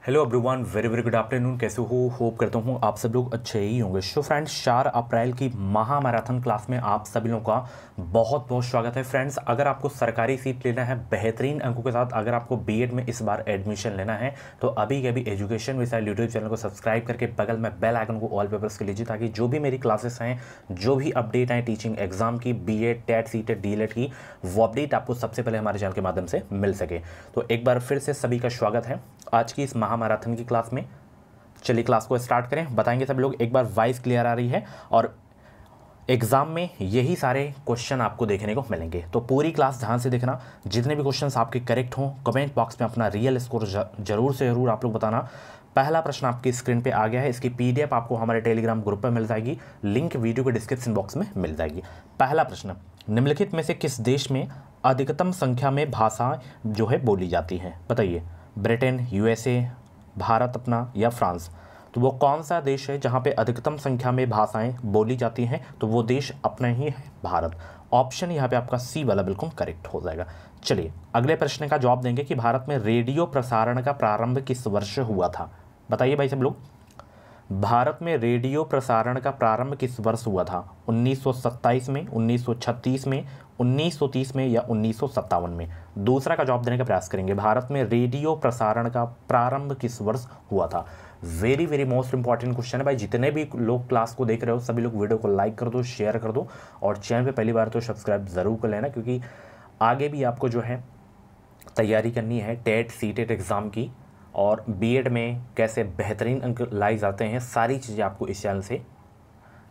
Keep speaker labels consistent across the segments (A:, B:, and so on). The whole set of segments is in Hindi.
A: Hello everyone, very very good afternoon. कैसे हो? होप करता हूँ आप सब लोग अच्छे ही होंगे। सो फ्रेंड्स, 4 अप्रैल की महामैराथन क्लास में आप सभी लोगों का बहुत बहुत स्वागत है। फ्रेंड्स, अगर आपको सरकारी सीट लेना है बेहतरीन अंकों के साथ, अगर आपको बीएड में इस बार एडमिशन लेना है तो अभी के अभी एजुकेशन मिसाइल यूट्यूब चैनल को सब्सक्राइब करके बगल में बेल आइकन को ऑल पे प्रेस कर लीजिए, ताकि जो भी मेरी क्लासेस हैं, जो भी अपडेट हैं टीचिंग एग्जाम की, बीएड, टेट, सीटेट, डीएलएड की, वो अपडेट आपको सबसे पहले हमारे चैनल के माध्यम से मिल सके। तो एक बार फिर से सभी का स्वागत है आज की इस महामैराथन की क्लास में। चलिए क्लास को स्टार्ट करें। बताएंगे सब लोग, एक बार वॉइस क्लियर आ रही है और एग्जाम में यही सारे क्वेश्चन आपको देखने को मिलेंगे, तो पूरी क्लास ध्यान से देखना। जितने भी क्वेश्चंस आपके करेक्ट हों कमेंट बॉक्स में अपना रियल स्कोर जरूर से जरूर आप लोग बताना। पहला प्रश्न आपकी स्क्रीन पे आ गया है, इसकी पीडीएफ आपको हमारे टेलीग्राम ग्रुप पर मिल जाएगी, लिंक वीडियो के डिस्क्रिप्शन बॉक्स में मिल जाएगी। पहला प्रश्न, निम्नलिखित में से किस देश में अधिकतम संख्या में भाषाएं जो है बोली जाती हैं? बताइए। ब्रिटेन, यूएसए, भारत अपना या फ्रांस? तो वो कौन सा देश है जहाँ पे अधिकतम संख्या में भाषाएं बोली जाती हैं? तो वो देश अपना ही है, भारत। ऑप्शन यहाँ पे आपका सी वाला बिल्कुल करेक्ट हो जाएगा। चलिए अगले प्रश्न का जवाब देंगे कि भारत में रेडियो प्रसारण का प्रारंभ किस वर्ष हुआ था? बताइए भाई सब लोग, भारत में रेडियो प्रसारण का प्रारंभ किस वर्ष हुआ था? 1927 में, 1936 में, 1930 में या 1957 में? दूसरा का जवाब देने का प्रयास करेंगे। भारत में रेडियो प्रसारण का प्रारंभ किस वर्ष हुआ था? Very very most important question है भाई। जितने भी लोग क्लास को देख रहे हो सभी लोग वीडियो को लाइक कर दो, शेयर कर दो और चैनल पे पहली बार तो सब्सक्राइब ज़रूर कर लेना, क्योंकि आगे भी आपको जो है तैयारी करनी है टेट, सीटेट एग्ज़ाम की, और बीएड में कैसे बेहतरीन अंक लाई जाते हैं, सारी चीज़ें आपको इस चैनल से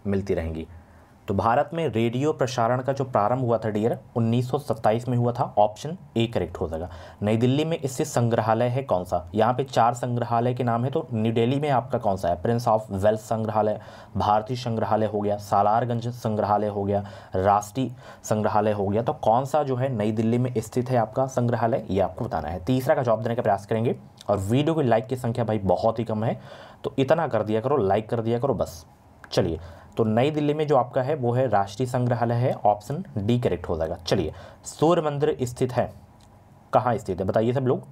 A: मिलती रहेंगी। तो भारत में रेडियो प्रसारण का जो प्रारंभ हुआ था डियर 1927 में हुआ था। ऑप्शन ए करेक्ट हो जाएगा। नई दिल्ली में इससे संग्रहालय है कौन सा? यहाँ पे 4 संग्रहालय के नाम है, तो न्यू दिल्ली में आपका कौन सा है? प्रिंस ऑफ वेल्स संग्रहालय, भारतीय संग्रहालय हो गया, सालारगंज संग्रहालय हो गया, राष्ट्रीय संग्रहालय हो गया। तो कौन सा जो है नई दिल्ली में स्थित है आपका संग्रहालय, ये आपको बताना है। तीसरा का जवाब देने का प्रयास करेंगे। और वीडियो की लाइक की संख्या भाई बहुत ही कम है, तो इतना कर दिया करो, लाइक कर दिया करो बस। चलिए, तो नई दिल्ली में जो आपका है वो है राष्ट्रीय संग्रहालय है, ऑप्शन डी करेक्ट हो जाएगा। चलिए, सूर्य मंदिर स्थित है कहाँ स्थित है? बताइए सब लोग।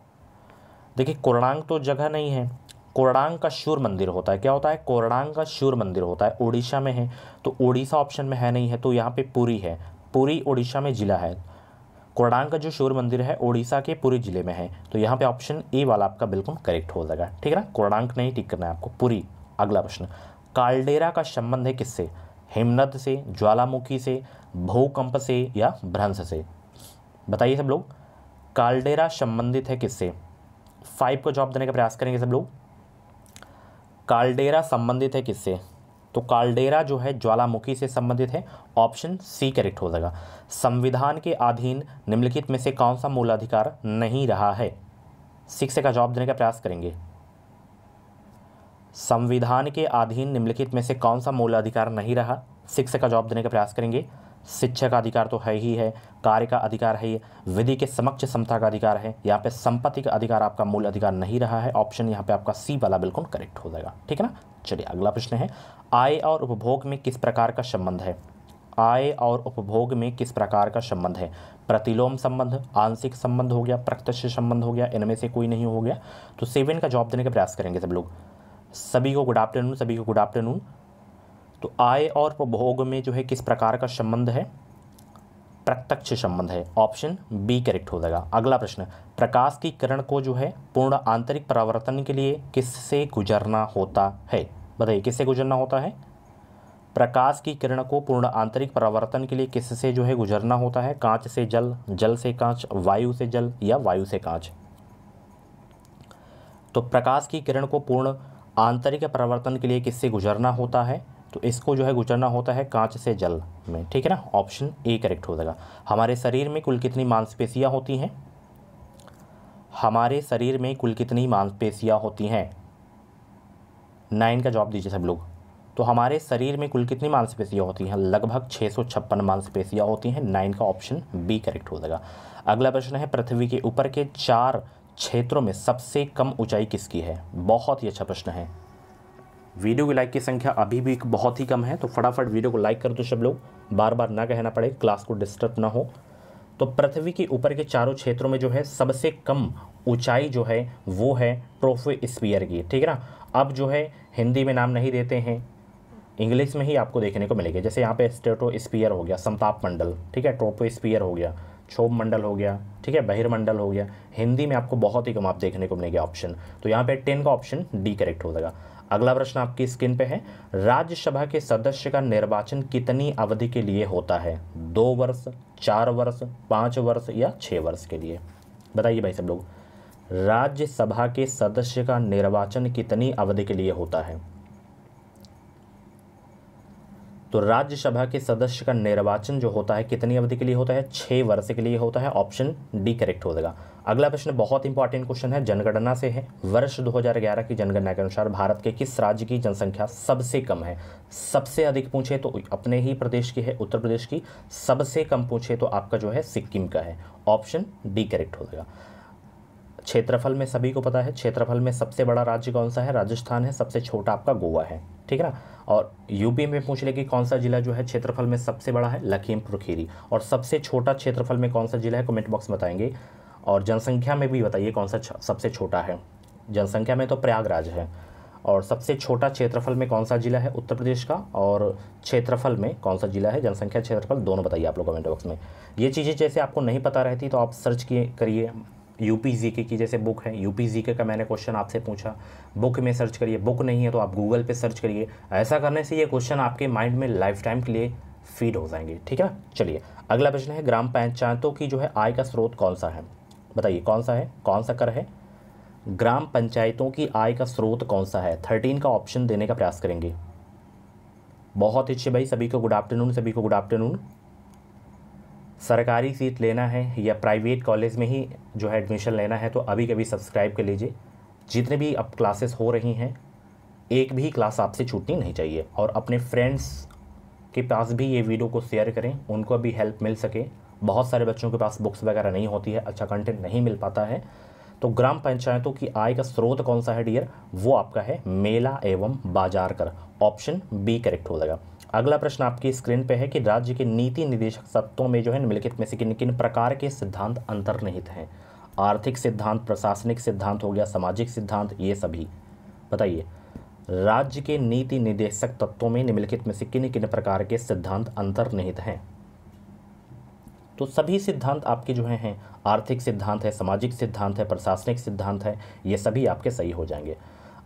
A: देखिए, कोणार्क तो जगह नहीं है, कोणार्क का सूर्य मंदिर होता है। क्या होता है? कोणार्क का सूर्य मंदिर होता है, उड़ीसा में है। तो उड़ीसा ऑप्शन में है नहीं है, तो यहाँ पे पुरी है। पुरी उड़ीसा में जिला है। कोणार्क का जो सूर्य मंदिर है उड़ीसा के पुरी जिले में है, तो यहाँ पे ऑप्शन ए वाला आपका बिल्कुल करेक्ट हो जाएगा। ठीक है ना, कोणार्क नहीं टिक करना है आपको, पुरी। अगला प्रश्न, काल्डेरा का संबंध है किससे? हिमनद से, ज्वालामुखी से, भूकंप से या भ्रंश से? बताइए सब लोग, काल्डेरा संबंधित है किससे? 5 को जवाब देने का प्रयास करेंगे सब लोग। काल्डेरा संबंधित है किससे? तो काल्डेरा जो है ज्वालामुखी से संबंधित है, ऑप्शन सी करेक्ट हो जाएगा। संविधान के अधीन निम्नलिखित में से कौन सा मूलाधिकार नहीं रहा है? 6 का जवाब देने का प्रयास करेंगे। संविधान के अधीन निम्नलिखित में से कौन सा मूलाधिकार नहीं रहा? 6 का जवाब देने का प्रयास करेंगे। शिक्षा का अधिकार तो है ही है, कार्य का अधिकार है, विधि के समक्ष समता का अधिकार है, यहाँ पे संपत्ति का अधिकार आपका मूल अधिकार नहीं रहा है। ऑप्शन यहाँ पे आपका सी वाला बिल्कुल करेक्ट हो जाएगा। ठीक है ना। चलिए अगला प्रश्न है, आय और उपभोग में किस प्रकार का संबंध है? आय और उपभोग में किस प्रकार का संबंध है? प्रतिलोम संबंध, आंशिक संबंध हो गया, प्रत्यक्ष संबंध हो गया, इनमें से कोई नहीं हो गया। तो 7 का जवाब देने का प्रयास करेंगे सब लोग। सभी को गुड आफ्टरनून, सभी को गुड आफ्टरनून। तो आय और उपभोग में जो है किस प्रकार का संबंध है? प्रत्यक्ष संबंध है, ऑप्शन बी करेक्ट हो जाएगा। अगला प्रश्न, प्रकाश की किरण को जो है पूर्ण आंतरिक परावर्तन के लिए किससे गुजरना होता है? बताइए, किससे गुजरना होता है? प्रकाश की किरण को पूर्ण आंतरिक परावर्तन के लिए किससे जो है गुजरना होता है? कांच से जल, जल से कांच, वायु से जल या वायु से कांच? तो प्रकाश की किरण को पूर्ण आंतरिक परावर्तन के लिए किससे गुजरना होता है? तो इसको जो है गुजरना होता है कांच से जल में। ठीक है ना, ऑप्शन ए करेक्ट हो जाएगा। हमारे शरीर में कुल कितनी मांसपेशियां होती हैं? हमारे शरीर में कुल कितनी मांसपेशियां होती हैं? 9 का जवाब दीजिए सब लोग। तो हमारे शरीर में कुल कितनी मांसपेशियां होती हैं? लगभग 656 मांसपेशियां होती हैं। 9 का ऑप्शन बी करेक्ट हो जाएगा। अगला प्रश्न है, पृथ्वी के ऊपर के 4 क्षेत्रों में सबसे कम ऊंचाई किसकी है? बहुत ही अच्छा प्रश्न है। वीडियो की लाइक की संख्या अभी भी बहुत ही कम है, तो फटाफट वीडियो को लाइक कर दो सब लोग, बार बार ना कहना पड़े, क्लास को डिस्टर्ब ना हो। तो पृथ्वी के ऊपर के चारों क्षेत्रों में जो है सबसे कम ऊंचाई जो है वो है ट्रोपोस्फियर की, ठीक है ना। अब जो है हिंदी में नाम नहीं देते हैं, इंग्लिश में ही आपको देखने को मिलेगा। जैसे यहाँ पे स्ट्रेटोस्फियर हो गया, समताप मंडल, ठीक है, ट्रोपोस्फियर हो गया, क्षोभ मंडल हो गया, ठीक है, बहिर्मंडल हो गया। हिंदी में आपको बहुत ही कम आप देखने को मिलेगा ऑप्शन, तो यहाँ पे 10 का ऑप्शन डी करेक्ट हो जाएगा। अगला प्रश्न आपकी स्क्रीन पे है, राज्यसभा के सदस्य का निर्वाचन कितनी अवधि के लिए होता है? 2 वर्ष, 4 वर्ष, 5 वर्ष या 6 वर्ष के लिए? बताइए भाई सब लोग, राज्यसभा के सदस्य का निर्वाचन कितनी अवधि के लिए होता है? तो राज्यसभा के सदस्य का निर्वाचन जो होता है कितनी अवधि के लिए होता है? 6 वर्ष के लिए होता है। ऑप्शन डी करेक्ट हो जाएगा। अगला प्रश्न बहुत इंपॉर्टेंट क्वेश्चन है, जनगणना से है। वर्ष 2011 की जनगणना के अनुसार भारत के किस राज्य की जनसंख्या सबसे कम है? सबसे अधिक पूछे तो अपने ही प्रदेश की है, उत्तर प्रदेश की। सबसे कम पूछे तो आपका जो है सिक्किम का है। ऑप्शन डी करेक्ट हो जाएगा। क्षेत्रफल में सभी को पता है, क्षेत्रफल में सबसे बड़ा राज्य कौन सा है? राजस्थान है। सबसे छोटा आपका गोवा है, ठीक है ना। और यूपी में पूछ ले कि कौन सा जिला जो है क्षेत्रफल में सबसे बड़ा है? लखीमपुर खीरी। और सबसे छोटा क्षेत्रफल में कौन सा जिला है? कमेंट बॉक्स में बताएंगे। और जनसंख्या में भी बताइए कौन सा सबसे छोटा है। जनसंख्या में तो प्रयागराज है। और सबसे छोटा क्षेत्रफल में कौन सा जिला है? उत्तर प्रदेश का। और क्षेत्रफल में कौन सा जिला है? जनसंख्या, क्षेत्रफल दोनों बताइए आप लोग कमेंट बॉक्स में। ये चीज़ें जैसे आपको नहीं पता रहती तो आप सर्च करिए। यूपी जीके की जैसे बुक है, यूपी जीके का मैंने क्वेश्चन आपसे पूछा, बुक में सर्च करिए। बुक नहीं है तो आप गूगल पे सर्च करिए। ऐसा करने से ये क्वेश्चन आपके माइंड में लाइफ टाइम के लिए फीड हो जाएंगे, ठीक है। चलिए अगला प्रश्न है, ग्राम पंचायतों की जो है आय का स्रोत कौन सा है? बताइए कौन सा है, कौन सा कर है? ग्राम पंचायतों की आय का स्रोत कौन सा है? 13 का ऑप्शन देने का प्रयास करेंगे। बहुत अच्छे भाई, सभी को गुड आफ्टरनून, सभी को गुड आफ्टरनून। सरकारी सीट लेना है या प्राइवेट कॉलेज में ही जो है एडमिशन लेना है तो अभी कभी सब्सक्राइब कर लीजिए। जितने भी अब क्लासेस हो रही हैं, एक भी क्लास आपसे छूटनी नहीं चाहिए। और अपने फ्रेंड्स के पास भी ये वीडियो को शेयर करें, उनको भी हेल्प मिल सके। बहुत सारे बच्चों के पास बुक्स वगैरह नहीं होती है, अच्छा कंटेंट नहीं मिल पाता है। तो ग्राम पंचायतों की आय का स्रोत कौन सा है डियर? वो आपका है मेला एवं बाजार कर। ऑप्शन बी करेक्ट हो जाएगा। अगला प्रश्न आपकी स्क्रीन पे है कि राज्य के नीति निर्देशक तत्वों में जो है निम्नलिखित में से किन किन प्रकार के सिद्धांत अंतर्निहित हैं? आर्थिक सिद्धांत, प्रशासनिक सिद्धांत हो गया, सामाजिक सिद्धांत, ये सभी बताइए। राज्य के नीति निर्देशक तत्वों में निम्नलिखित में से किन किन प्रकार के सिद्धांत अंतर्निहित हैं? तो सभी सिद्धांत आपके जो हैं आर्थिक सिद्धांत है, सामाजिक सिद्धांत है, प्रशासनिक सिद्धांत है, ये सभी आपके सही हो जाएंगे।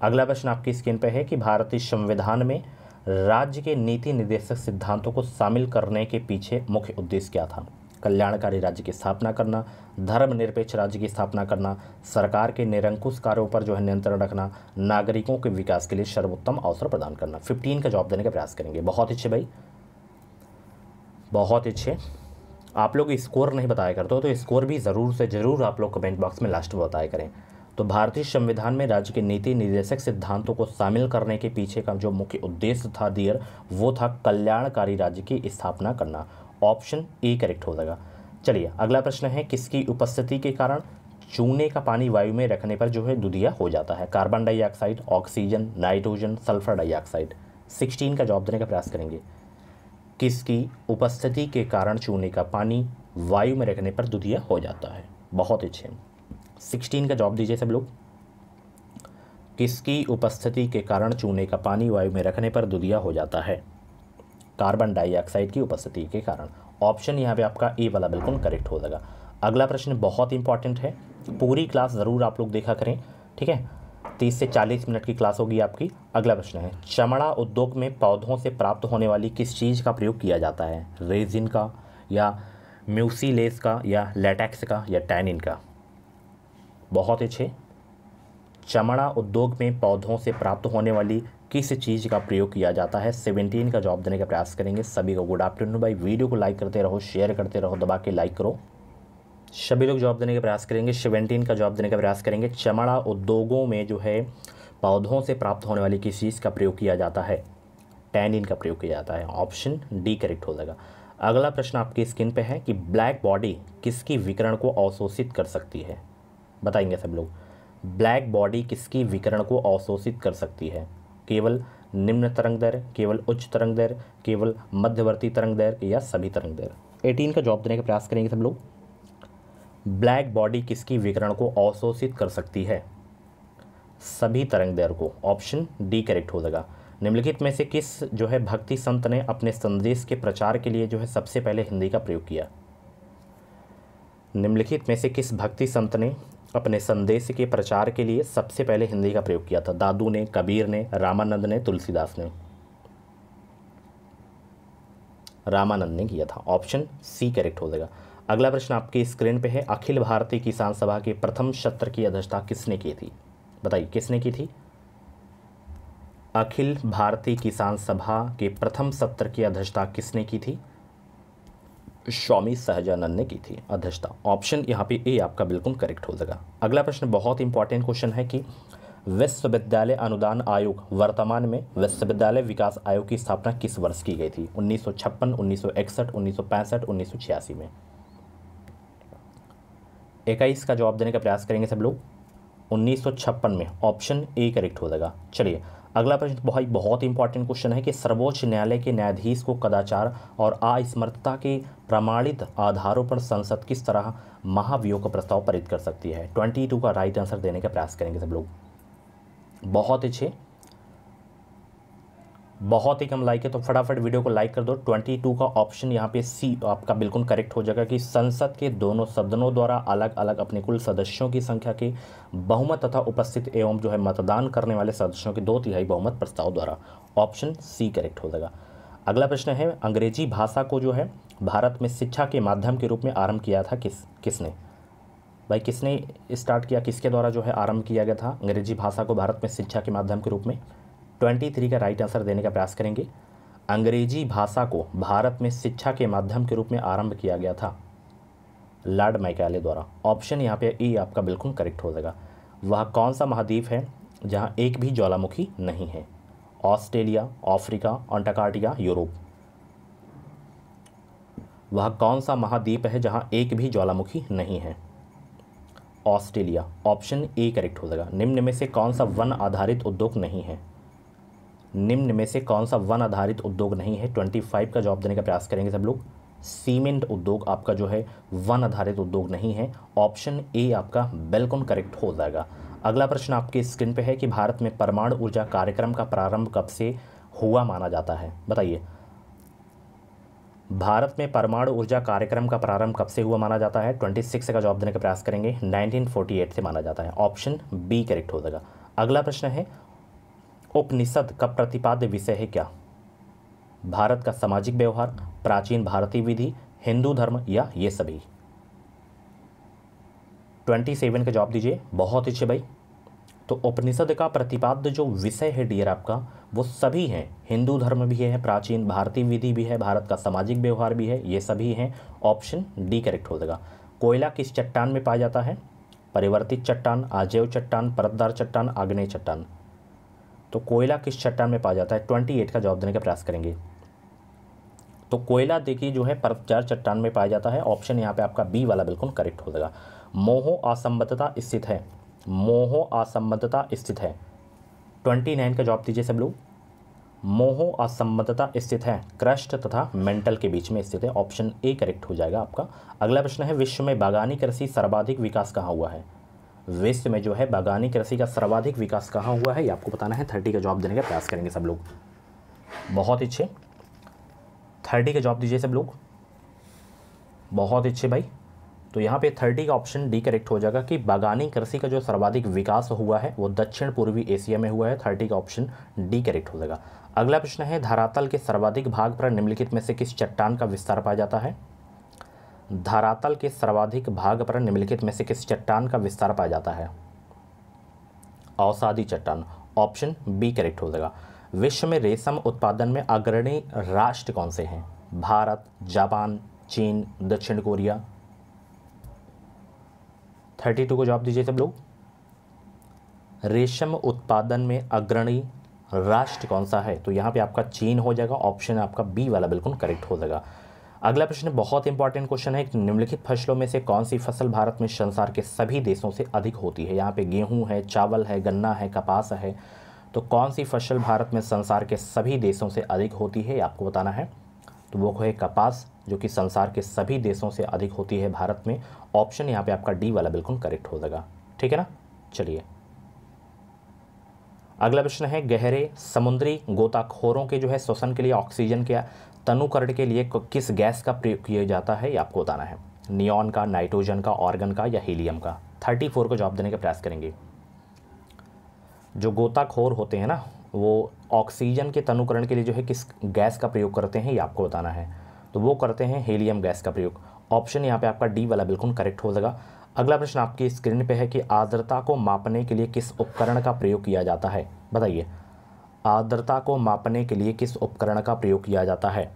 A: अगला प्रश्न आपकी स्क्रीन पे है कि भारतीय संविधान में राज्य के नीति निर्देशक सिद्धांतों को शामिल करने के पीछे मुख्य उद्देश्य क्या था? कल्याणकारी राज्य की स्थापना करना, धर्मनिरपेक्ष राज्य की स्थापना करना, सरकार के निरंकुश कार्यों पर जो है नियंत्रण रखना, नागरिकों के विकास के लिए सर्वोत्तम अवसर प्रदान करना। 15 का जवाब देने का प्रयास करेंगे। बहुत अच्छे भाई, बहुत अच्छे। आप लोग स्कोर नहीं बताया करते हो तो स्कोर भी ज़रूर से ज़रूर आप लोग कमेंट बॉक्स में लास्ट में बताया करें। तो भारतीय संविधान में राज्य के नीति निर्देशक सिद्धांतों को शामिल करने के पीछे का जो मुख्य उद्देश्य था डियर, वो था कल्याणकारी राज्य की स्थापना करना। ऑप्शन ए करेक्ट हो जाएगा। चलिए अगला प्रश्न है, किसकी उपस्थिति के कारण चूने का पानी वायु में रखने पर जो है दुधिया हो जाता है? Carbon dioxide, oxygen, nitrogen, sulphur dioxide. 16 का जवाब देने का प्रयास करेंगे। किसकी उपस्थिति के कारण चूने का पानी वायु में रखने पर दुधिया हो जाता है? बहुत अच्छे, 16 का जवाब दीजिए सब लोग। किसकी उपस्थिति के कारण चूने का पानी वायु में रखने पर दुधिया हो जाता है? कार्बन डाइऑक्साइड की उपस्थिति के कारण। ऑप्शन यहाँ पे आपका ए वाला बिल्कुल करेक्ट हो जाएगा। अगला प्रश्न बहुत इंपॉर्टेंट है, पूरी क्लास ज़रूर आप लोग देखा करें, ठीक है। 30 से 40 मिनट की क्लास होगी आपकी। अगला प्रश्न है, चमड़ा उद्योग में पौधों से प्राप्त होने वाली किस चीज़ का प्रयोग किया जाता है? रेजिन का या म्यूसिलेज का या लेटेक्स का या टैनिन का? बहुत अच्छे। चमड़ा उद्योग में पौधों से प्राप्त होने वाली किस चीज़ का प्रयोग किया जाता है? 17 का जवाब देने का प्रयास करेंगे। सभी को गुड आफ्टरनून भाई, वीडियो को लाइक करते रहो, शेयर करते रहो, दबा के लाइक करो। सभी लोग जवाब देने का प्रयास करेंगे, 17 का जवाब देने का प्रयास करेंगे। चमड़ा उद्योगों में जो है पौधों से प्राप्त होने वाली किस चीज़ का प्रयोग किया जाता है? टैनिन का प्रयोग किया जाता है। ऑप्शन डी करेक्ट हो जाएगा। अगला प्रश्न आपकी स्क्रीन पे है कि ब्लैक बॉडी किसकी विकिरण को अवशोषित कर सकती है? बताएंगे सब लोग। ब्लैक बॉडी किसकी विकिरण को अवशोषित कर सकती है? केवल निम्न तरंग दर, केवल उच्च तरंग दर, केवल मध्यवर्ती तरंग दर या सभी तरंग दर? 18 का जवाब देने का प्रयास करेंगे सब लोग। ब्लैक बॉडी किसकी विकिरण को अवशोषित कर सकती है? सभी तरंग दैर्घ्य को। ऑप्शन डी करेक्ट हो जाएगा। निम्नलिखित में से किस जो है भक्ति संत ने अपने संदेश के प्रचार के लिए जो है सबसे पहले हिंदी का प्रयोग किया? निम्नलिखित में से किस भक्ति संत ने अपने संदेश के प्रचार के लिए सबसे पहले हिंदी का प्रयोग किया था? दादू ने, कबीर ने, रामानंद ने, तुलसीदास ने? रामानंद ने किया था। ऑप्शन सी करेक्ट हो जाएगा। अगला प्रश्न आपकी स्क्रीन पे है, अखिल भारतीय किसान सभा के प्रथम सत्र की अध्यक्षता किसने की थी? बताइए किसने की थी? अखिल भारतीय किसान सभा के प्रथम सत्र की अध्यक्षता किसने की थी? स्वामी सहजानंद ने की थी अध्यक्षता। ऑप्शन यहाँ पे ए आपका बिल्कुल करेक्ट हो जाएगा। अगला प्रश्न बहुत इंपॉर्टेंट क्वेश्चन है कि विश्वविद्यालय अनुदान आयोग वर्तमान में विश्वविद्यालय विकास आयोग की स्थापना किस वर्ष की गई थी? 1956, 1961, 1965, 1986 में? 21 का जवाब देने का प्रयास करेंगे सब लोग। 1956 में। ऑप्शन ए करेक्ट हो जाएगा। चलिए अगला प्रश्न बहुत इंपॉर्टेंट क्वेश्चन है कि सर्वोच्च न्यायालय के न्यायाधीश को कदाचार और असमर्थता के प्रमाणित आधारों पर संसद किस तरह महाभियोग का प्रस्ताव पारित कर सकती है? 22 का राइट आंसर देने का प्रयास करेंगे सब लोग। बहुत अच्छे, बहुत ही कम लाइक है तो फटाफट वीडियो को लाइक कर दो। 22 का ऑप्शन यहाँ पे सी आपका बिल्कुल करेक्ट हो जाएगा कि संसद के दोनों सदनों द्वारा अलग अलग अपने कुल सदस्यों की संख्या के बहुमत तथा उपस्थित एवं जो है मतदान करने वाले सदस्यों के 2/3 बहुमत प्रस्ताव द्वारा। ऑप्शन सी करेक्ट हो जाएगा। अगला प्रश्न है, अंग्रेजी भाषा को जो है भारत में शिक्षा के माध्यम के रूप में आरंभ किया था किसने? भाई किसने स्टार्ट किया, किसके द्वारा जो है आरंभ किया गया था अंग्रेजी भाषा को भारत में शिक्षा के माध्यम के रूप में? 23 का राइट आंसर देने का प्रयास करेंगे। अंग्रेजी भाषा को भारत में शिक्षा के माध्यम के रूप में आरंभ किया गया था लॉर्ड मैकाले द्वारा। ऑप्शन यहाँ पे ए आपका बिल्कुल करेक्ट हो जाएगा। वह कौन सा महाद्वीप है जहाँ एक भी ज्वालामुखी नहीं है? Australia, Africa, Antarctica, Europe? वह कौन सा महाद्वीप है जहाँ एक भी ज्वालामुखी नहीं है? ऑस्ट्रेलिया। ऑप्शन ए करेक्ट हो जाएगा। निम्न में से कौन सा वन आधारित उद्योग नहीं है? निम्न में से कौन सा वन आधारित उद्योग नहीं है? 25 का जवाब देने का प्रयास करेंगे सब लोग। सीमेंट उद्योग आपका जो है वन आधारित उद्योग नहीं है। ऑप्शन ए आपका बिल्कुल करेक्ट हो जाएगा। अगला प्रश्न आपके स्क्रीन पे है कि भारत में परमाणु ऊर्जा कार्यक्रम का प्रारंभ कब से हुआ माना जाता है? बताइए भारत में परमाणु ऊर्जा कार्यक्रम का प्रारंभ कब से हुआ माना जाता है? 26 का जवाब देने का प्रयास करेंगे। 1948 से माना जाता है। ऑप्शन बी करेक्ट हो जाएगा। अगला प्रश्न है, उपनिषद का प्रतिपाद्य विषय है क्या? भारत का सामाजिक व्यवहार, प्राचीन भारतीय विधि, हिंदू धर्म या ये सभी? 27 का जवाब दीजिए। बहुत अच्छे भाई। तो उपनिषद का प्रतिपाद्य जो विषय है डियर आपका वो सभी हैं। हिंदू धर्म भी है, प्राचीन भारतीय विधि भी है, भारत का सामाजिक व्यवहार भी है, ये सभी हैं। ऑप्शन डी करेक्ट हो जाएगा। कोयला किस चट्टान में पाया जाता है? परिवर्तित चट्टान, अजैव चट्टान, परतदार चट्टान, आग्नेय चट्टान? तो कोयला किस चट्टान में पाया जाता है? 28 का जवाब देने का प्रयास करेंगे। तो कोयला देखिए जो है परतदार चट्टान में पाया जाता है। ऑप्शन यहाँ पे आपका बी वाला बिल्कुल करेक्ट हो जाएगा। मोहो असंबद्धता स्थित है। मोहो असंबद्धता स्थित है। 29 का जवाब दीजिए सब लोग। मोहो असंबद्धता स्थित है क्रस्ट तथा मेंटल के बीच में स्थित है। ऑप्शन ए करेक्ट हो जाएगा आपका। अगला प्रश्न है, विश्व में बागानी कृषि सर्वाधिक विकास कहाँ हुआ है? विश्व में जो है बागानी कृषि का सर्वाधिक विकास कहाँ हुआ है ये आपको बताना है। 30 का जवाब देने का प्रयास करेंगे सब लोग। बहुत अच्छे, 30 का जवाब दीजिए सब लोग। बहुत अच्छे भाई। तो यहाँ पे 30 का ऑप्शन डी करेक्ट हो जाएगा कि बागानी कृषि का जो सर्वाधिक विकास हुआ है वो दक्षिण पूर्वी एशिया में हुआ है। 30 का ऑप्शन डी करेक्ट हो जाएगा। अगला प्रश्न है, धरातल के सर्वाधिक भाग पर निम्नलिखित में से किस चट्टान का विस्तार पाया जाता है? धरातल के सर्वाधिक भाग पर निम्नलिखित में से किस चट्टान का विस्तार पाया जाता है? अवसादी चट्टान। ऑप्शन बी करेक्ट हो जाएगा। विश्व में रेशम उत्पादन में अग्रणी राष्ट्र कौन से हैं? भारत, जापान, चीन, दक्षिण कोरिया? 32 को जवाब दीजिए सब लोग। रेशम उत्पादन में अग्रणी राष्ट्र कौन सा है? तो यहाँ पे आपका चीन हो जाएगा। ऑप्शन आपका बी वाला बिल्कुल करेक्ट हो जाएगा। अगला प्रश्न बहुत इंपॉर्टेंट क्वेश्चन है, निम्नलिखित फसलों में से कौन सी फसल भारत में संसार के सभी देशों से अधिक होती है? यहाँ पे गेहूं है, चावल है, गन्ना है, कपास है। तो कौन सी फसल भारत में संसार के सभी देशों से अधिक होती है आपको बताना है। तो वो है कपास, जो कि संसार के सभी देशों से अधिक होती है भारत में। ऑप्शन यहाँ पे आपका डी वाला बिल्कुल करेक्ट हो जाएगा। ठीक है ना। चलिए अगला प्रश्न है, गहरे समुद्री गोताखोरों के जो है श्वसन के लिए ऑक्सीजन के तनुकरण के लिए किस गैस का प्रयोग किया जाता है, ये आपको बताना है। नियॉन का, नाइट्रोजन का, ऑर्गन का या हीलियम का। 34 को जवाब देने का प्रयास करेंगे। जो गोताखोर होते हैं ना, वो ऑक्सीजन के तनुकरण के लिए जो है किस गैस का प्रयोग करते हैं, ये आपको बताना है। तो वो करते हैं हीलियम गैस का प्रयोग। ऑप्शन यहाँ पे आपका डी वाला बिल्कुल करेक्ट हो जाएगा। अगला प्रश्न आपकी स्क्रीन पे है कि आर्द्रता को मापने के लिए किस उपकरण का प्रयोग किया जाता है, बताइए। आर्द्रता को मापने के लिए किस उपकरण का प्रयोग किया जाता है?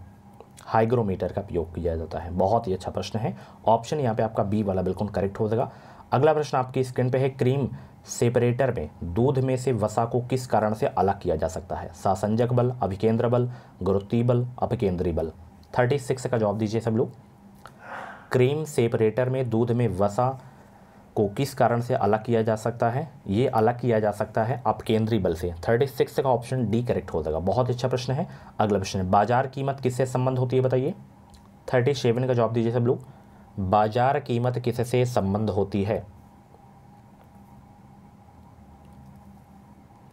A: हाइग्रोमीटर का प्रयोग किया जाता है। बहुत ही अच्छा प्रश्न है। ऑप्शन यहाँ पे आपका बी वाला बिल्कुल करेक्ट हो जाएगा। अगला प्रश्न आपकी स्क्रीन पे है, क्रीम सेपरेटर में दूध में से वसा को किस कारण से अलग किया जा सकता है? सासंजक बल, अभिकेंद्र बल, गुरुत्वीय बल, अपकेंद्री बल। 36 का जवाब दीजिए सब लोग। क्रीम सेपरेटर में दूध में वसा को किस कारण से अलग किया जा सकता है? ये अलग किया जा सकता है अपकेंद्री बल से। 36 का ऑप्शन डी करेक्ट हो जाएगा। बहुत अच्छा प्रश्न है। अगला प्रश्न है, बाजार कीमत किससे संबंध होती है, बताइए। 37 का जवाब दीजिए सब लोग। बाजार कीमत किससे संबंध होती है?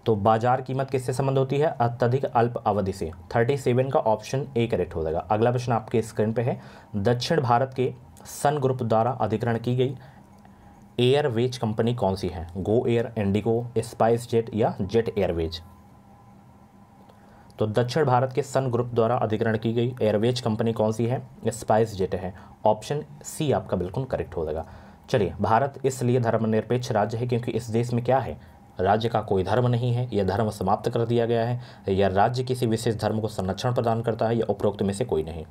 A: तो बाजार कीमत किससे संबंध होती है? अत्यधिक अल्प अवधि से। 37 का ऑप्शन ए करेक्ट हो जाएगा। अगला प्रश्न आपके स्क्रीन पे है, दक्षिण भारत के सन ग्रुप द्वारा अधिग्रहण की गई एयरवेज कंपनी कौन सी है? Go Air, Indigo, spice jet या जेट एयरवेज। तो दक्षिण भारत के सन ग्रुप द्वारा अधिग्रहण की गई एयरवेज कंपनी कौन सी है? स्पाइस जेट है। ऑप्शन सी आपका बिल्कुल करेक्ट हो जाएगा। चलिए, भारत इसलिए धर्मनिरपेक्ष राज्य है क्योंकि इस देश में क्या है? राज्य का कोई धर्म नहीं है, यह धर्म समाप्त कर दिया गया है, या राज्य किसी विशेष धर्म को संरक्षण प्रदान करता है, या उपरोक्त में से कोई नहीं।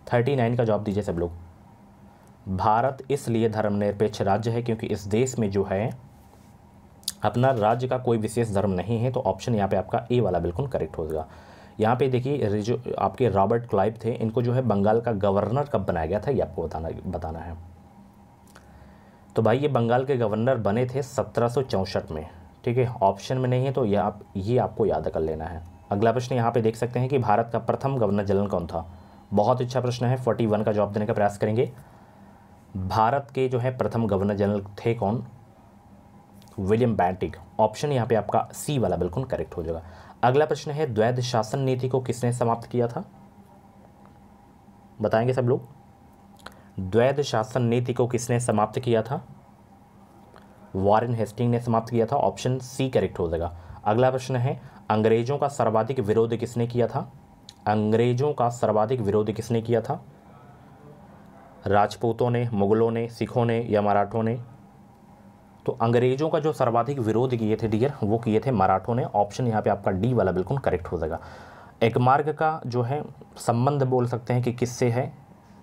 A: 39 का जवाब दीजिए सब लोग। भारत इसलिए धर्मनिरपेक्ष राज्य है क्योंकि इस देश में जो है अपना राज्य का कोई विशेष धर्म नहीं है। तो ऑप्शन यहाँ पे आपका ए वाला बिल्कुल करेक्ट हो जाएगा। यहाँ पे देखिए, जो आपके रॉबर्ट क्लाइव थे, इनको जो है बंगाल का गवर्नर कब बनाया गया था, ये आपको बताना है। तो भाई ये बंगाल के गवर्नर बने थे 1764 में। ठीक है, ऑप्शन में नहीं है तो ये आपको याद कर लेना है। अगला प्रश्न यहाँ पे देख सकते हैं कि भारत का प्रथम गवर्नर जनरल कौन था? बहुत अच्छा प्रश्न है। 41 का जवाब देने का प्रयास करेंगे। भारत के जो है प्रथम गवर्नर जनरल थे कौन? William Bentinck. ऑप्शन यहाँ पे आपका सी वाला बिल्कुल करेक्ट हो जाएगा। अगला प्रश्न है, द्वैध शासन नीति को किसने समाप्त किया था? बताएंगे सब लोग। द्वैध शासन नीति को किसने समाप्त किया था? वॉरेन हेस्टिंग ने समाप्त किया था। ऑप्शन सी करेक्ट हो जाएगा। अगला प्रश्न है, अंग्रेजों का सर्वाधिक विरोध किसने किया था? अंग्रेजों का सर्वाधिक विरोध किसने किया था? राजपूतों ने, मुगलों ने, सिखों ने या मराठों ने? तो अंग्रेजों का जो सर्वाधिक विरोध किए थे डियर, वो किए थे मराठों ने। ऑप्शन यहाँ पे आपका डी वाला बिल्कुल करेक्ट हो जाएगा। एक मार्ग का जो है संबंध बोल सकते हैं कि किससे है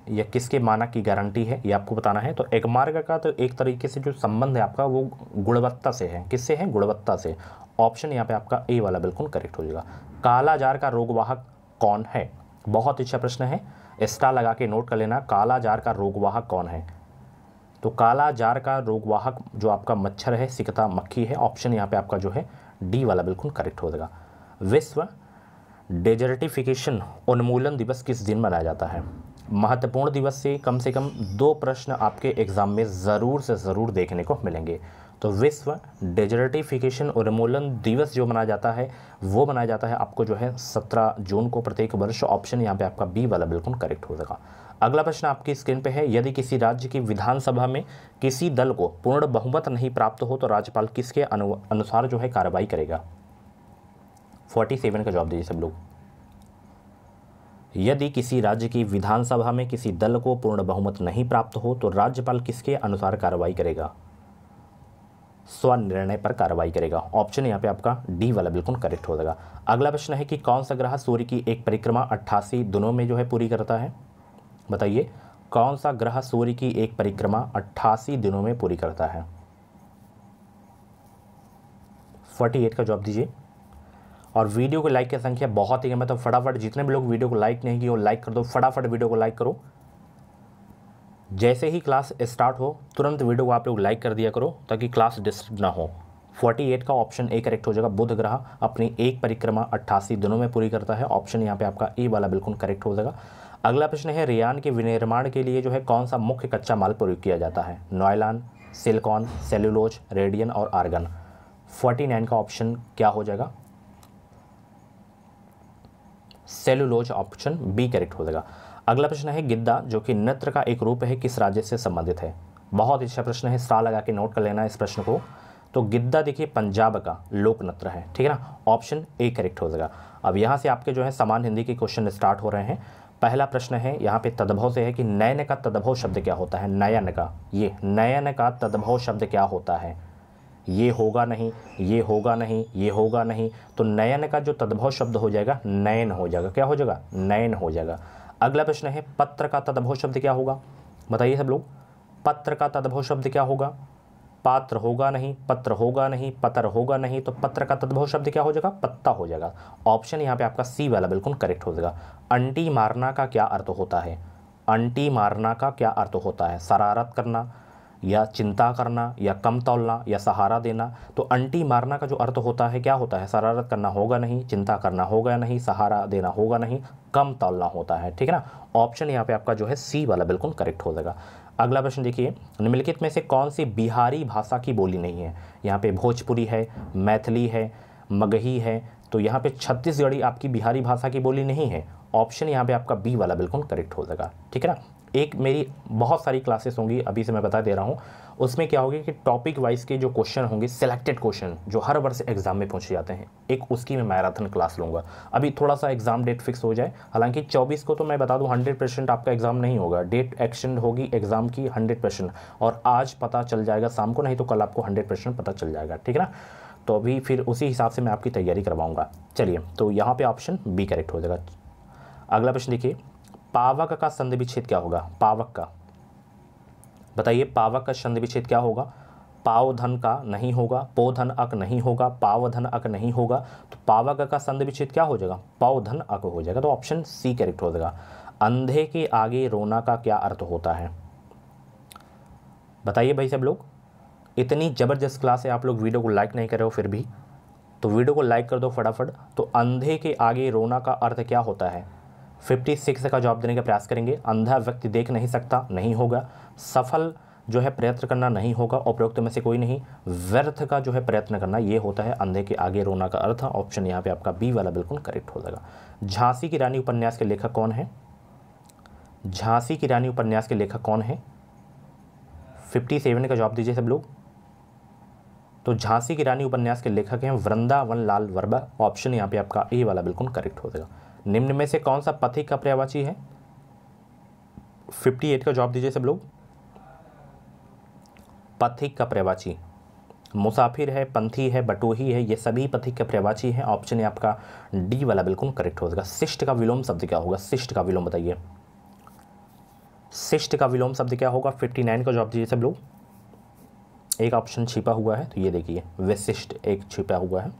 A: या किसके मानक की गारंटी है, ये आपको बताना है। तो एक मार्ग का तो एक तरीके से जो संबंध है आपका वो गुणवत्ता से है। किससे है? गुणवत्ता से। ऑप्शन यहाँ पे आपका ए वाला बिल्कुल करेक्ट हो जाएगा। काला जार का रोगवाहक कौन है? बहुत अच्छा प्रश्न है, स्टार लगा के नोट कर लेना। काला जार का रोगवाहक कौन है? तो काला जार का रोगवाहक जो आपका मच्छर है, सिकता मक्खी है। ऑप्शन यहाँ पे आपका जो है डी वाला बिल्कुल करेक्ट हो जाएगा। विश्व डेजर्टिफिकेशन उन्मूलन दिवस किस दिन मनाया जाता है? महत्वपूर्ण दिवस से कम 2 प्रश्न आपके एग्जाम में ज़रूर से ज़रूर देखने को मिलेंगे। तो विश्व डेजर्टिफिकेशन उन्मूलन दिवस जो मनाया जाता है वो मनाया जाता है आपको जो है 17 जून को प्रत्येक वर्ष। ऑप्शन यहाँ पे आपका बी वाला बिल्कुल करेक्ट हो जाएगा। अगला प्रश्न आपकी स्क्रीन पे है, यदि किसी राज्य की विधानसभा में किसी दल को पूर्ण बहुमत नहीं प्राप्त हो तो राज्यपाल किसके अनुसार जो है कार्रवाई करेगा? 47 का जवाब दीजिए सब लोग। यदि किसी राज्य की विधानसभा में किसी दल को पूर्ण बहुमत नहीं प्राप्त हो तो राज्यपाल किसके अनुसार कार्रवाई करेगा? स्वनिर्णय पर कार्रवाई करेगा। ऑप्शन यहाँ पे आपका डी वाला बिल्कुल करेक्ट हो जाएगा। अगला प्रश्न है कि कौन सा ग्रह सूर्य की एक परिक्रमा 88 दिनों में जो है पूरी करता है? बताइए, कौन सा ग्रह सूर्य की एक परिक्रमा 88 दिनों में पूरी करता है? 48 का जवाब दीजिए। और वीडियो को लाइक की संख्या बहुत ही कम है, तो फटाफट जितने भी लोग वीडियो को लाइक नहीं किए वो लाइक कर दो। फटाफट वीडियो को लाइक करो। जैसे ही क्लास स्टार्ट हो तुरंत वीडियो को आप लोग लाइक कर दिया करो ताकि क्लास डिस्टर्ब ना हो। 48 का ऑप्शन ए करेक्ट हो जाएगा। बुध ग्रह अपनी एक परिक्रमा 88 दिनों में पूरी करता है। ऑप्शन यहाँ पे आपका ए वाला बिल्कुल करेक्ट हो जाएगा। अगला प्रश्न है, रेयान के विनिर्माण के लिए जो है कौन सा मुख्य कच्चा माल प्रयोग किया जाता है? नॉयलान, सिलिकॉन, सेल्यूलोज, रेडियन और आर्गन। 49 का ऑप्शन क्या हो जाएगा? सेल्यूलोज, ऑप्शन बी करेक्ट हो जाएगा। अगला प्रश्न है, गिद्दा जो कि नृत्य का एक रूप है किस राज्य से संबंधित है? बहुत अच्छा प्रश्न है, स्टार लगा के नोट कर लेना इस प्रश्न को। तो गिद्दा देखिए पंजाब का लोक नृत्य है, ठीक है ना। ऑप्शन ए करेक्ट हो जाएगा। अब यहाँ से आपके जो है समान हिंदी के क्वेश्चन स्टार्ट हो रहे हैं। पहला प्रश्न है यहाँ पे तद्भव से है कि नयन का तद्भव शब्द क्या होता है? नयन का, ये नयन का तद्भव शब्द क्या होता है? ये होगा नहीं, ये होगा नहीं, ये होगा नहीं, तो नयन का जो तद्भव शब्द हो जाएगा नयन हो जाएगा। क्या हो जाएगा? नयन हो जाएगा। अगला प्रश्न है, पत्र का तद्भव शब्द क्या होगा? बताइए सब लोग, पत्र का तद्भव शब्द क्या होगा? पात्र होगा नहीं, पत्र होगा नहीं, पत्र होगा नहीं, तो पत्र का तद्भव शब्द क्या हो जाएगा? पत्ता हो जाएगा। ऑप्शन यहाँ पे आपका सी वाला बिल्कुल करेक्ट हो जाएगा। अंटी मारना का क्या अर्थ होता है? अंटी मारना का क्या अर्थ होता है? शरारत करना या चिंता करना या कम तौलना या सहारा देना। तो अंटी मारना का जो अर्थ होता है क्या होता है? शरारत करना होगा नहीं, चिंता करना होगा नहीं, सहारा देना होगा नहीं, कम तौलना होता है, ठीक है ना। ऑप्शन यहाँ पे आपका जो है सी वाला बिल्कुल करेक्ट हो जाएगा। अगला प्रश्न देखिए, निम्नलिखित में से कौन सी बिहारी भाषा की बोली नहीं है? यहाँ पे भोजपुरी है, मैथिली है, मगही है, तो यहाँ पे छत्तीसगढ़ी आपकी बिहारी भाषा की बोली नहीं है। ऑप्शन यहाँ पे आपका बी वाला बिल्कुल करेक्ट हो जाएगा, ठीक है ना। एक मेरी बहुत सारी क्लासेस होंगी, अभी से मैं बता दे रहा हूँ, उसमें क्या होगी कि टॉपिक वाइज के जो क्वेश्चन होंगे, सिलेक्टेड क्वेश्चन जो हर वर्ष एग्जाम में पूछे जाते हैं, एक उसकी मैं मैराथन क्लास लूँगा। अभी थोड़ा सा एग्जाम डेट फिक्स हो जाए, हालांकि 24 को तो मैं बता दूँ 100% आपका एग्जाम नहीं होगा, डेट एक्सटेंड होगी एग्जाम की 100%, और आज पता चल जाएगा शाम को, नहीं तो कल आपको 100% पता चल जाएगा, ठीक है ना। तो अभी फिर उसी हिसाब से मैं आपकी तैयारी करवाऊँगा। चलिए, तो यहाँ पर ऑप्शन बी करेक्ट हो जाएगा। अगला प्रश्न देखिए, पावक का संधि विच्छेद क्या होगा? पावक का, बताइए पावक का संधि विच्छेद क्या होगा? पाव धन का नहीं होगा, पो धन अक नहीं होगा, पाव धन अक नहीं होगा, तो पावक का संधि विच्छेद क्या हो जाएगा? पाव धन अक हो जाएगा। तो ऑप्शन सी करेक्ट हो जाएगा। अंधे के आगे रोना का क्या अर्थ होता है? बताइए भाई सब लोग, इतनी जबरदस्त क्लास है, आप लोग वीडियो को लाइक नहीं कर रहे हो फिर भी, तो वीडियो को लाइक कर दो फटाफट। तो अंधे के आगे रोना का अर्थ क्या होता है? 56 का जवाब देने का प्रयास करेंगे। अंधा व्यक्ति देख नहीं सकता, नहीं होगा। सफल जो है प्रयत्न करना नहीं होगा, उपरोक्त में से कोई नहीं। व्यर्थ का जो है प्रयत्न करना, ये होता है अंधे के आगे रोना का अर्थ। ऑप्शन यहाँ पे आपका बी वाला बिल्कुल करेक्ट हो जाएगा। झांसी की रानी उपन्यास के लेखक कौन है? झांसी की रानी उपन्यास के लेखक कौन है? 57 का जवाब दीजिए सब लोग। तो झांसी की रानी उपन्यास के लेखक हैं वृंदावन लाल वर्मा। ऑप्शन यहाँ पे आपका ए वाला बिल्कुल करेक्ट हो जाएगा। निम्न में से कौन सा पथिक का पर्यायवाची है? 58 का जवाब दीजिए सब लोग। पथिक का पर्यायवाची मुसाफिर है, पंथी है, बटोही है, ये सभी पथिक का पर्यायवाची है। ऑप्शन है आपका डी वाला बिल्कुल करेक्ट हो जाएगा। शिष्ट का विलोम शब्द क्या होगा? शिष्ट का विलोम बताइए, शिष्ट का विलोम शब्द क्या होगा? 59 का जवाब दीजिए सब लोग। एक ऑप्शन छिपा हुआ है, तो ये देखिए विशिष्ट एक छिपा हुआ है।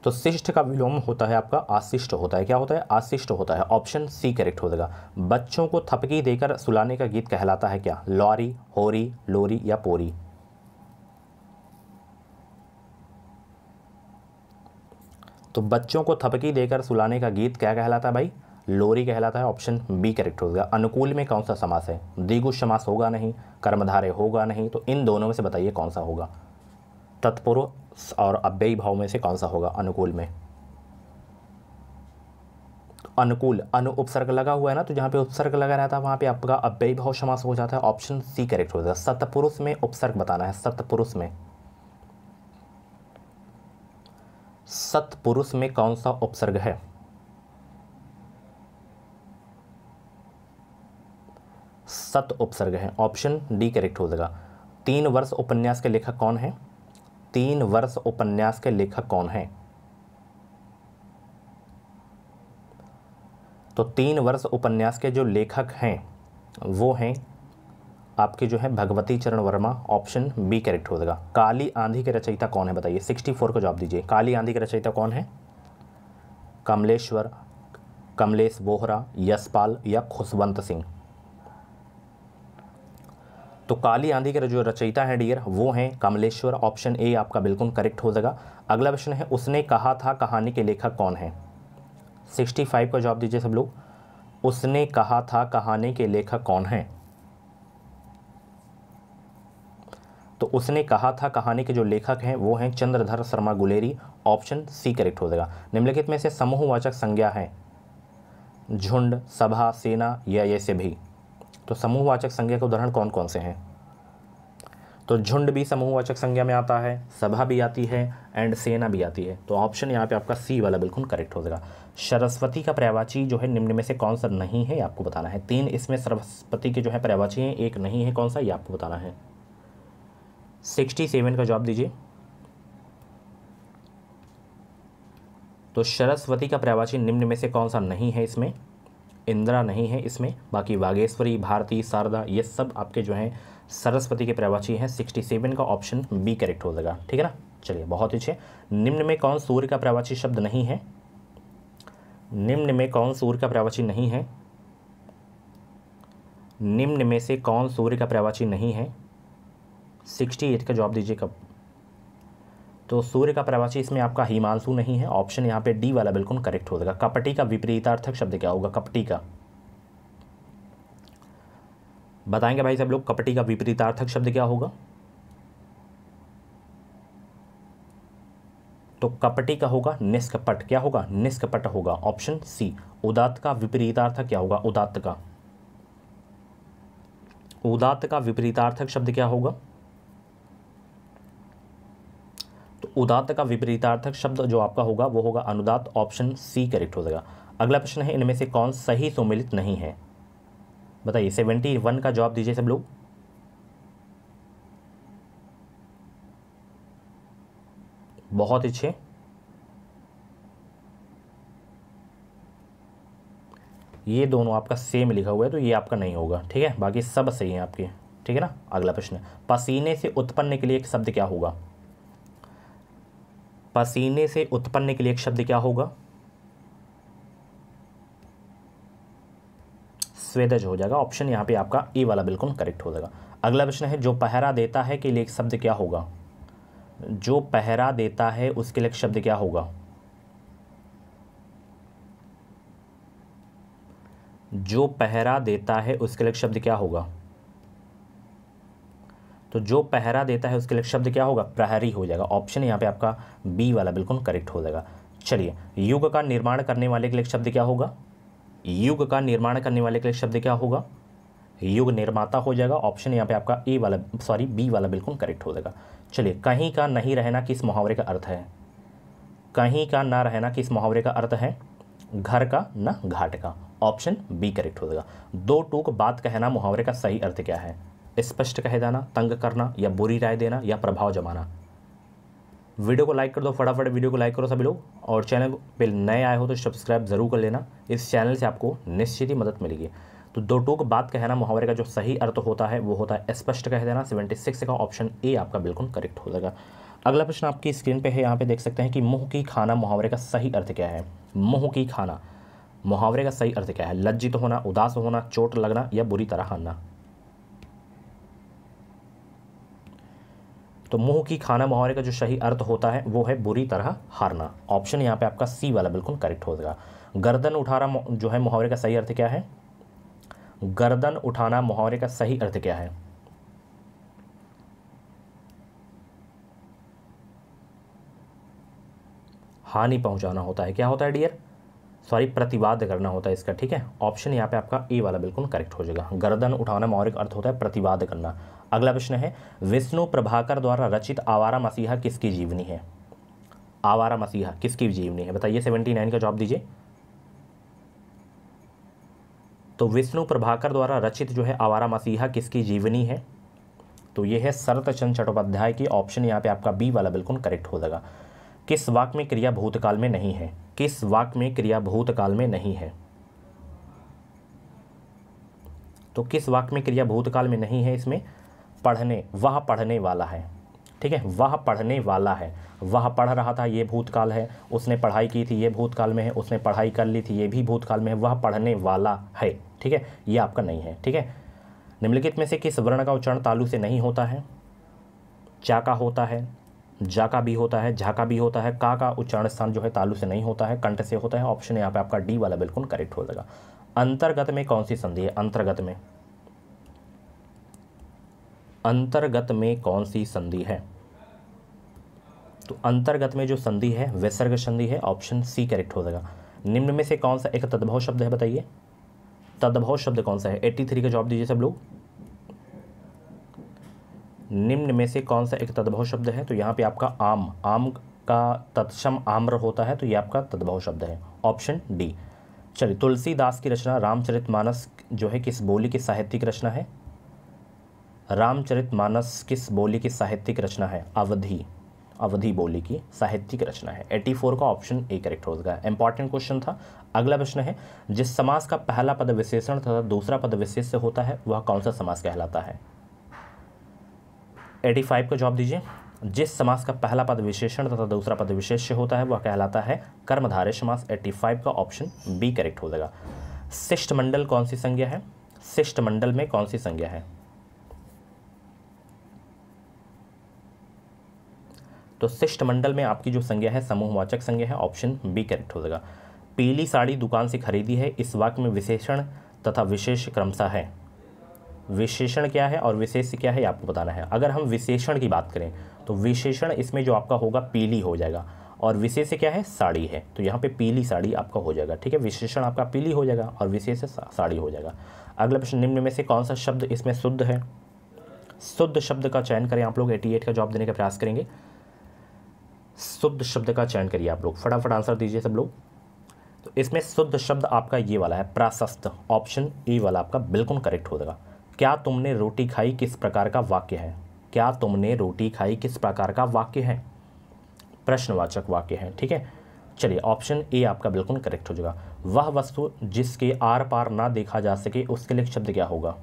A: तो शिष्ट का विलोम होता है आपका आशिष्ट होता है। क्या होता है? आशिष्ट होता है। ऑप्शन सी करेक्ट हो जाएगा। बच्चों को थपकी देकर सुलाने का गीत कहलाता है क्या? लौरी, होरी, लोरी या पोरी? तो बच्चों को थपकी देकर सुलाने का गीत क्या कहलाता है भाई? लोरी कहलाता है। ऑप्शन बी करेक्ट हो जाएगा। अनुकूल में कौन सा समास है? द्विगु समास होगा नहीं, कर्मधारय होगा नहीं, तो इन दोनों में से बताइए कौन सा होगा? तत्पुरुष और अव्ययी भाव में से कौन सा होगा अनुकूल में? अनुकूल, अनु उपसर्ग लगा हुआ है ना, तो जहाँ पे उपसर्ग लगा रहता है वहाँ पे आपका अव्ययी भाव समास हो जाता है। ऑप्शन सी करेक्ट हो जाएगा। सत्पुरुष में उपसर्ग बताना है। सत्पुरुष में, सत्पुरुष में कौन सा उपसर्ग है? सत उपसर्ग है। ऑप्शन डी करेक्ट हो जाएगा। 3 वर्ष उपन्यास के लेखक कौन है? 3 वर्ष उपन्यास के लेखक कौन है? तो 3 वर्ष उपन्यास के जो लेखक हैं वो हैं आपके जो है भगवती चरण वर्मा। ऑप्शन बी करेक्ट हो जाएगा। काली आंधी के रचयिता कौन है बताइए? 64 का जवाब दीजिए। काली आंधी के रचयिता कौन है? कमलेश्वर, कमलेश बोहरा, यशपाल या खुशवंत सिंह? तो काली आंधी के जो रचयिता हैं डियर वो हैं कमलेश्वर, ऑप्शन ए आपका बिल्कुल करेक्ट हो जाएगा। अगला प्रश्न है उसने कहा था कहानी के लेखक कौन है? 65 का जवाब दीजिए सब लोग। उसने कहा था कहानी के लेखक कौन है? तो उसने कहा था कहानी के जो लेखक हैं वो हैं Chandradhar Sharma Guleri, option C correct हो जाएगा। निम्नलिखित में से समूहवाचक संज्ञा है झुंड, सभा, सेना या ये से भी। तो समूहवाचक संज्ञा के उदाहरण कौन कौन से हैं? तो झुंड भी समूहवाचक संज्ञा में आता है, सभा भी आती है एंड सेना भी आती है। तो ऑप्शन यहाँ पे आपका सी वाला बिल्कुल करेक्ट हो जाएगा। सरस्वती का पर्यायवाची जो है निम्न में से कौन सा नहीं है आपको बताना है। 3 इसमें सरस्वती के जो है पर्यायवाची हैं, एक नहीं है, कौन सा ये आपको बताना है। 67 का जवाब दीजिए। तो सरस्वती का पर्यायवाची निम्न में से कौन सा नहीं है इसमें? इंदिरा नहीं है इसमें, बाकी वागेश्वरी, भारती, शारदा ये सब आपके जो हैं सरस्वती के पर्यायवाची हैं। 67 का ऑप्शन बी करेक्ट हो जाएगा, ठीक है ना। चलिए बहुत अच्छे। निम्न में कौन सूर्य का पर्यायवाची शब्द नहीं है? निम्न में कौन सूर्य का पर्यायवाची नहीं है? निम्न में से कौन सूर्य का पर्यायवाची नहीं है? 68 का जवाब दीजिए कब। तो सूर्य का पर्यायवाची इसमें आपका हिमांशु नहीं है, ऑप्शन यहाँ पे डी वाला बिल्कुल करेक्ट हो जाएगा। कपटी का विपरीतार्थक शब्द क्या होगा? कपटी का बताएंगे भाई सब लोग, कपटी का विपरीतार्थक शब्द क्या होगा? तो कपटी का होगा निष्कपट। क्या होगा? निष्कपट होगा, ऑप्शन सी। उदात्त का विपरीतार्थक क्या होगा? उदात्त का, उदात्त का विपरीतार्थक शब्द क्या होगा? तो उदात्त का विपरीतार्थक शब्द जो आपका होगा वो होगा अनुदात्त, ऑप्शन सी करेक्ट हो जाएगा। अगला प्रश्न है इनमें से कौन सही सुमेलित नहीं है? बताइए। 71 का जवाब दीजिए सब लोग। बहुत अच्छे। ये दोनों आपका सेम लिखा हुआ है तो ये आपका नहीं होगा, ठीक है। बाकी सब सही है आपके, ठीक है ना। अगला प्रश्न, पसीने से उत्पन्न के लिए एक शब्द क्या होगा? पसीने से उत्पन्न के लिए एक शब्द क्या होगा? स्वेदज हो जाएगा, ऑप्शन यहाँ पे आपका ए वाला बिल्कुल करेक्ट हो जाएगा। अगला प्रश्न है जो पहरा देता है के लिए एक शब्द क्या होगा? जो पहरा देता है उसके लिए एक शब्द क्या होगा? जो पहरा देता है उसके लिए एक शब्द क्या होगा? तो जो पहरा देता है उसके लिए शब्द क्या होगा? प्रहरी हो जाएगा, ऑप्शन यहाँ पे आपका बी वाला बिल्कुल करेक्ट हो जाएगा। चलिए, युग का निर्माण करने वाले के लिए शब्द क्या होगा? युग का निर्माण करने वाले के लिए शब्द क्या होगा? युग निर्माता हो जाएगा, ऑप्शन यहाँ पे आपका ए वाला बी वाला बिल्कुल करेक्ट हो जाएगा। चलिए, कहीं का नहीं रहना किस मुहावरे का अर्थ है? कहीं का ना रहना किस मुहावरे का अर्थ है? घर का ना घाट का, ऑप्शन बी करेक्ट हो जाएगा। दो टूक बात कहना मुहावरे का सही अर्थ क्या है? स्पष्ट कह देना, तंग करना, या बुरी राय देना, या प्रभाव जमाना। वीडियो को लाइक कर दो, फटाफट वीडियो को लाइक करो सभी लोग, और चैनल पे नए आए हो तो सब्सक्राइब जरूर कर लेना। इस चैनल से आपको निश्चित ही मदद मिलेगी। तो दो टूक बात कहना मुहावरे का जो सही अर्थ होता है वो होता है स्पष्ट कह देना। 76 का ऑप्शन ए आपका बिल्कुल करेक्ट हो जाएगा। अगला प्रश्न आपकी स्क्रीन पे है, यहाँ पे देख सकते हैं कि मुंह की खाना मुहावरे का सही अर्थ क्या है? मुंह की खाना मुहावरे का सही अर्थ क्या है? लज्जित होना, उदास होना, चोट लगना, या बुरी तरह हारना। तो मुंह की खाना मुहावरे का जो सही अर्थ होता है वो है बुरी तरह हारना, ऑप्शन यहाँ पे आपका सी वाला बिल्कुल करेक्ट हो जाएगा। गर्दन उठाना जो है मुहावरे का सही अर्थ क्या है? गर्दन उठाना मुहावरे का सही अर्थ क्या है? हानि पहुंचाना होता है। क्या होता है डियर? सॉरी, प्रतिवाद करना होता है इसका, ठीक है। ऑप्शन यहाँ पे आपका ए वाला बिल्कुल करेक्ट हो जाएगा। गर्दन उठाना मुहावरे का अर्थ होता है प्रतिवाद करना। अगला प्रश्न है, विष्णु प्रभाकर द्वारा रचित आवारा मसीहा किसकी जीवनी है? आवारा मसीहा किसकी जीवनी है? बताइए। 79 का जवाब दीजिए। तो विष्णु प्रभाकर द्वारा रचित जो है आवारा मसीहा किसकी जीवनी है? तो ये है शरत चंद्र चट्टोपाध्याय की, ऑप्शन यहाँ पे आपका बी वाला बिल्कुल करेक्ट हो जाएगा। किस वाक्य में क्रिया भूतकाल में नहीं है? किस वाक्य में क्रिया भूतकाल में नहीं है? तो किस वाक्य में क्रिया भूतकाल में नहीं है? इसमें पढ़ने, वह पढ़ने वाला है, ठीक है। वह पढ़ने वाला है, वह पढ़ रहा था, ये भूतकाल है। उसने पढ़ाई की थी, ये भूतकाल में है। उसने पढ़ाई कर ली थी, ये भी भूतकाल में है। वह पढ़ने वाला है, ठीक है, ये आपका नहीं है, ठीक है। निम्नलिखित में से किस वर्ण का उच्चारण तालु से नहीं होता है? चा का होता है, जा का भी होता है, झा का भी होता है, का उच्चारण स्थान जो है तालु से नहीं होता है, कंठ से होता है। ऑप्शन यहाँ पे आपका डी वाला बिल्कुल करेक्ट हो जाएगा। अंतर्गत में कौन सी संधि है? अंतर्गत में, अंतर्गत में कौन सी संधि है? तो अंतर्गत में जो संधि है विसर्ग संधि है। ऑप्शन सी करेक्ट हो जाएगा। निम्न में से कौन सा एक तद्भव शब्द है? बताइए तद्भव शब्द कौन सा है? 83 का जवाब दीजिए सब लोग। निम्न में से कौन सा एक तद्भव शब्द है? तो यहाँ पे आपका आम, आम का तत्सम आम्र होता है, तो ये आपका तद्भव शब्द है। Option D. चलिए, तुलसीदास की रचना रामचरितमानस जो है किस बोली की साहित्यिक रचना है? रामचरितमानस किस बोली की साहित्यिक रचना है? अवधी, अवधी बोली की साहित्यिक रचना है। 84 का ऑप्शन ए करेक्ट हो जाएगा। इंपॉर्टेंट क्वेश्चन था। अगला प्रश्न है, जिस समास का पहला पद विशेषण तथा दूसरा पद विशेष्य होता है वह कौन सा समास कहलाता है? 85 का जवाब दीजिए। जिस समास का पहला पद विशेषण तथा दूसरा पद विशेष्य होता है वह कहलाता है कर्मधारय समास। 85 का ऑप्शन बी करेक्ट हो जाएगा। शिष्टमंडल कौन सी संज्ञा है? शिष्टमंडल में कौन सी संज्ञा है? तो शिष्टमंडल में आपकी जो संज्ञा है समूहवाचक संज्ञा है। ऑप्शन बी करेक्ट हो जाएगा। पीली साड़ी दुकान से खरीदी है, इस वाक्य में विशेषण तथा विशेष क्रमशः है। विशेषण क्या है और विशेष क्या है आपको बताना है। अगर हम विशेषण की बात करें तो विशेषण इसमें जो आपका होगा पीली हो जाएगा, और विशेष क्या है? साड़ी है, तो यहाँ पे पीली साड़ी आपका हो जाएगा। ठीक है, विशेषण आपका पीली हो जाएगा और विशेष साड़ी हो जाएगा। अगला प्रश्न, निम्न में से कौन सा शब्द इसमें शुद्ध है? शुद्ध शब्द का चयन करें आप लोग। 88 का जवाब देने का प्रयास करेंगे। शुद्ध शब्द का चयन करिए आप लोग, फटाफट आंसर दीजिए सब लोग। तो इसमें शुद्ध शब्द आपका ये वाला है, प्राशस्त। ऑप्शन ए वाला आपका बिल्कुल करेक्ट हो जाएगा। क्या तुमने रोटी खाई किस प्रकार का वाक्य है? क्या तुमने रोटी खाई किस प्रकार का वाक्य है? प्रश्नवाचक वाक्य है। ठीक है, चलिए ऑप्शन ए आपका बिल्कुल करेक्ट हो जाएगा। वह वस्तु जिसके आर पार ना देखा जा सके उसके लिए शब्द क्या होगा?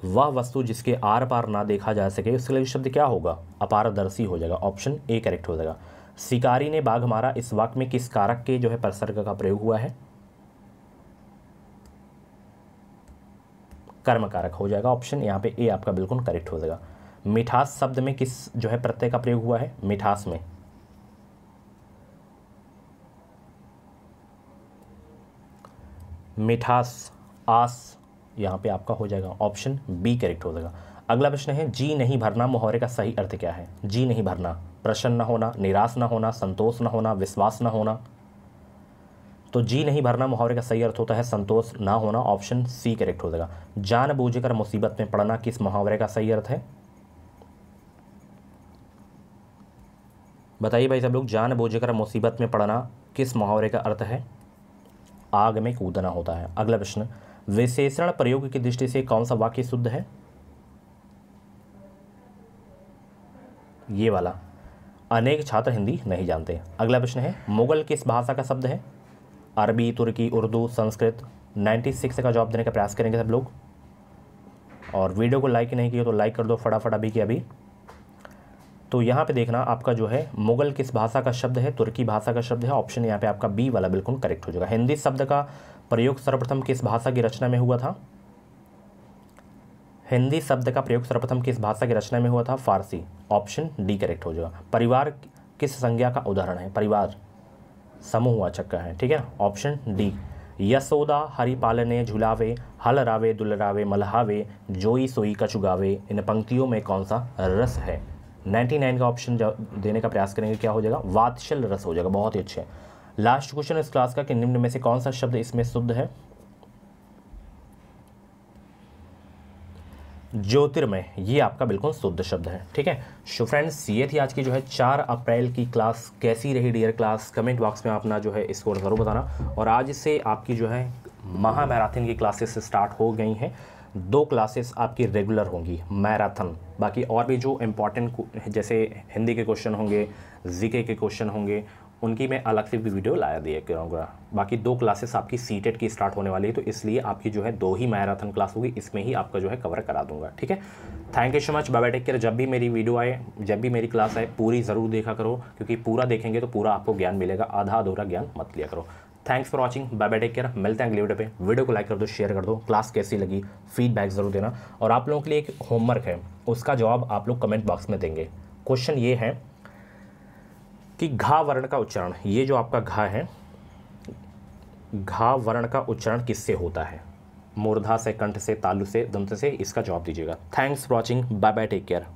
A: वह वस्तु जिसके आर पार ना देखा जा सके उसके लिए शब्द क्या होगा? अपारदर्शी हो जाएगा। ऑप्शन ए करेक्ट हो जाएगा। शिकारी ने बाघ मारा, इस वाक्य में किस कारक के जो है प्रसर्ग का प्रयोग हुआ है? कर्म कारक हो जाएगा। ऑप्शन यहाँ पे ए आपका बिल्कुल करेक्ट हो जाएगा। मिठास शब्द में किस जो है प्रत्यय का प्रयोग हुआ है? मिठास में मिठास, आस यहाँ पे आपका हो जाएगा। ऑप्शन बी करेक्ट हो जाएगा। अगला प्रश्न है, जी नहीं भरना मुहावरे का सही अर्थ क्या है? जी नहीं भरना, प्रसन्न न होना, निराश न होना, संतोष न होना, विश्वास न होना। तो जी नहीं भरना मुहावरे का सही अर्थ होता है संतोष ना होना। ऑप्शन सी करेक्ट हो जाएगा। जानबूझकर मुसीबत में पड़ना किस मुहावरे का सही अर्थ है? बताइए भाई सब लोग, जानबूझकर मुसीबत में पड़ना किस मुहावरे का अर्थ है? आग में कूदना होता है। अगला प्रश्न, विशेषण प्रयोग की दृष्टि से कौन सा वाक्य शुद्ध है? ये वाला। अनेक छात्र हिंदी नहीं जानते। अगला प्रश्न है, मुगल किस भाषा का शब्द है? अरबी, तुर्की, उर्दू, संस्कृत। 96 का जवाब देने का प्रयास करेंगे सब लोग। और वीडियो को लाइक नहीं किया तो लाइक कर दो फटाफट अभी के अभी। तो यहाँ पे देखना आपका जो है मुगल किस भाषा का शब्द है? तुर्की भाषा का शब्द है। ऑप्शन यहाँ पे आपका बी वाला बिल्कुल करेक्ट हो जाएगा। हिंदी शब्द का प्रयोग सर्वप्रथम किस भाषा की रचना में हुआ था? हिंदी शब्द का प्रयोग सर्वप्रथम किस भाषा की रचना में हुआ था? फारसी। ऑप्शन डी करेक्ट हो जाएगा। परिवार किस संज्ञा का उदाहरण है? परिवार समूहवाचक का है। ठीक है, ऑप्शन डी। यशोदा हरि पालने झुलावे, हल रावे दुलरावे मलहावे, जोई सोई कचुगावे। इन पंक्तियों में कौन सा रस है? 99 का ऑप्शन देने का प्रयास करेंगे, क्या हो जाएगा? वात्सल रस हो जाएगा। बहुत ही अच्छे। लास्ट क्वेश्चन इस क्लास का कि निम्न में से कौन सा शब्द इसमें शुद्ध है? ज्योतिर्मय, ये आपका बिल्कुल शुद्ध शब्द है। ठीक है, सो फ्रेंड्स ये थी आज की जो है 4 अप्रैल की क्लास। कैसी रही डियर क्लास? कमेंट बॉक्स में अपना जो है स्कोर ज़रूर बताना। और आज से आपकी जो है महा मैराथन की क्लासेस स्टार्ट हो गई हैं। 2 क्लासेस आपकी रेगुलर होंगी मैराथन। बाकी और भी जो इम्पॉर्टेंट जैसे हिंदी के क्वेश्चन होंगे, जीके के क्वेश्चन होंगे, उनकी मैं अलग से भी वीडियो लाया दिया करूँगा। बाकी 2 क्लासेस आपकी सीटेट की स्टार्ट होने वाली है, तो इसलिए आपकी जो है 2 ही मैराथन क्लास होगी, इसमें ही आपका जो है कवर करा दूंगा। ठीक है, thank you so much, bye bye, take care. जब भी मेरी वीडियो आए, जब भी मेरी क्लास आए, पूरी ज़रूर देखा करो, क्योंकि पूरा देखेंगे तो पूरा आपको ज्ञान मिलेगा, आधा अधूरा ज्ञान मत लिया करो। Thanks for watching, bye bye, take care. मिलते हैं अगले वीडियो पे। वीडियो को लाइक कर दो, शेयर कर दो, क्लास कैसी लगी फीडबैक ज़रूर देना। और आप लोगों के लिए एक होमवर्क है, उसका जवाब आप लोग कमेंट बॉक्स में देंगे। क्वेश्चन ये है कि घा वर्ण का उच्चारण, ये जो आपका घा है, घा वर्ण का उच्चारण किससे होता है? मूर्धा से, कंठ से, तालु से, दंत से? इसका जवाब दीजिएगा। Thanks for watching, bye bye, take care.